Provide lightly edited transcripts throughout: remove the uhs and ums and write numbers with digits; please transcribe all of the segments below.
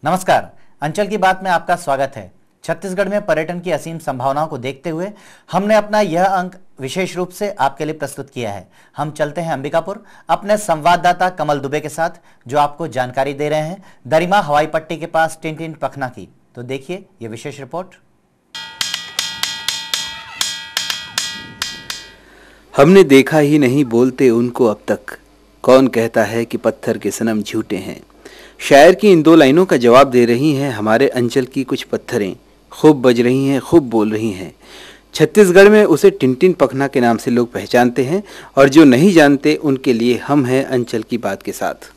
नमस्कार, अंचल की बात में आपका स्वागत है। छत्तीसगढ़ में पर्यटन की असीम संभावनाओं को देखते हुए हमने अपना यह अंक विशेष रूप से आपके लिए प्रस्तुत किया है। हम चलते हैं अंबिकापुर अपने संवाददाता कमल दुबे के साथ, जो आपको जानकारी दे रहे हैं दरिमा हवाई पट्टी के पास टिनटिन पखना की। तो देखिए ये विशेष रिपोर्ट। हमने देखा ही नहीं बोलते उनको अब तक, कौन कहता है कि पत्थर के सनम झूठे हैं। शायर की इन दो लाइनों का जवाब दे रही हैं हमारे अंचल की कुछ पत्थरें। खूब बज रही हैं, खूब बोल रही हैं। छत्तीसगढ़ में उसे टिनटिन पखना के नाम से लोग पहचानते हैं, और जो नहीं जानते उनके लिए हम हैं अंचल की बात के साथ।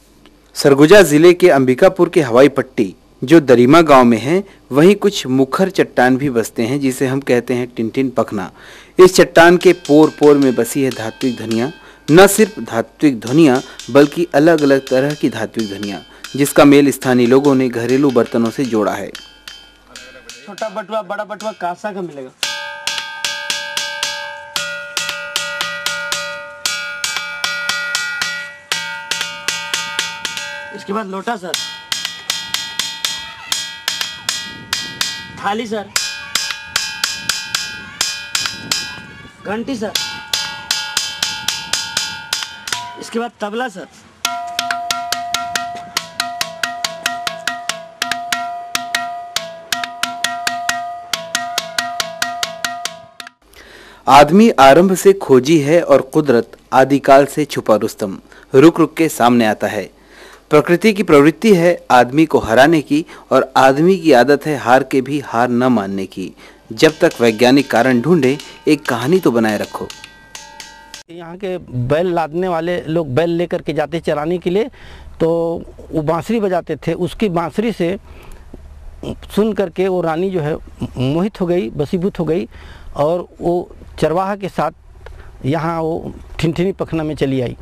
सरगुजा जिले के अंबिकापुर के हवाई पट्टी जो दरिमा गांव में है, वहीं कुछ मुखर चट्टान भी बसते हैं जिसे हम कहते हैं टिनटिन पखना। इस चट्टान के पोर पोर में बसी है धात्विक ध्वनियाँ। न सिर्फ धात्विक ध्वनियाँ बल्कि अलग अलग तरह की धात्विक ध्वनियाँ, जिसका मेल स्थानीय लोगों ने घरेलू बर्तनों से जोड़ा है। छोटा बटुआ बड़ा बटुआ कांसा का मिलेगा। इसके बाद लोटा सर, थाली सर, घंटी सर, इसके बाद तबला सर, आदमी आरंभ से खोजी है और कुदरत आदिकाल से छुपा रुस्तम रुक रुक के सामने आता है। प्रकृति की प्रवृत्ति है आदमी को हराने की, और आदमी की आदत है हार के भी हार न मानने की। जब तक वैज्ञानिक कारण ढूंढे, एक कहानी तो बनाए रखो। यहाँ के बैल लादने वाले लोग बैल लेकर के जाते चराने के लिए, तो वो बांसुरी बजाते थे। उसकी बांसुरी से सुन करके वो रानी जो है मोहित हो गई, वशीभूत हो गई, और वो चरवाहा के साथ यहाँ वो टिनटिनी पखना में चली आई।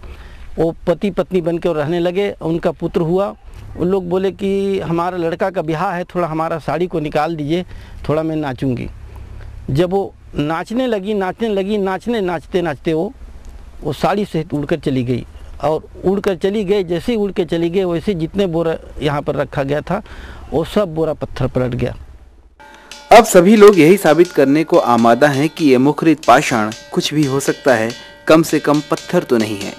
वो पति पत्नी बन के रहने लगे। उनका पुत्र हुआ। उन लोग बोले कि हमारा लड़का का ब्याह है, थोड़ा हमारा साड़ी को निकाल दीजिए, थोड़ा मैं नाचूंगी। जब वो नाचने लगी नाचते नाचते वो साड़ी से उड़कर चली गई, और उड़कर चली गई। जैसे ही उड़ के चली गई, वैसे जितने बोरा यहाँ पर रखा गया था वो सब बोरा पत्थर पलट गया। अब सभी लोग यही साबित करने को आमादा हैं कि ये मुखरित पाषाण कुछ भी हो सकता है, कम से कम पत्थर तो नहीं है।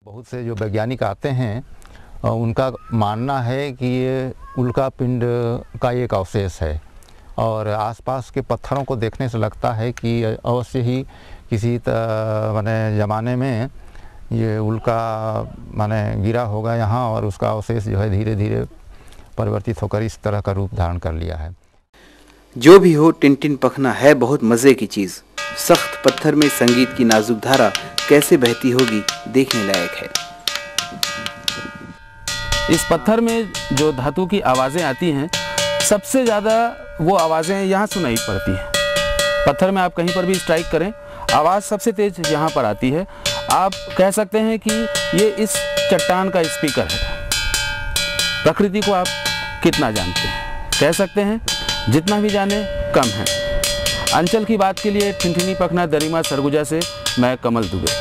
बहुत से जो वैज्ञानिक आते हैं उनका मानना है कि ये उल्का पिंड का एक अवशेष है, और आसपास के पत्थरों को देखने से लगता है कि अवश्य ही किसी माने ज़माने में ये उल्का माने गिरा होगा यहाँ, और उसका अवशेष जो है धीरे धीरे परिवर्तित होकर इस तरह का रूप धारण कर लिया है। जो भी हो, टिनटिन पखना है बहुत मज़े की चीज़। सख्त पत्थर में संगीत की नाजुक धारा कैसे बहती होगी, देखने लायक है। इस पत्थर में जो धातु की आवाज़ें आती हैं, सबसे ज़्यादा वो आवाज़ें यहाँ सुनाई पड़ती हैं। पत्थर में आप कहीं पर भी स्ट्राइक करें, आवाज़ सबसे तेज़ यहाँ पर आती है। आप कह सकते हैं कि ये इस चट्टान का स्पीकर है। प्रकृति को आप कितना जानते हैं? कह सकते हैं जितना भी जाने कम है। अंचल की बात के लिए टिनटिनी पखना दरिमा सरगुजा से मैं कमल दुबे।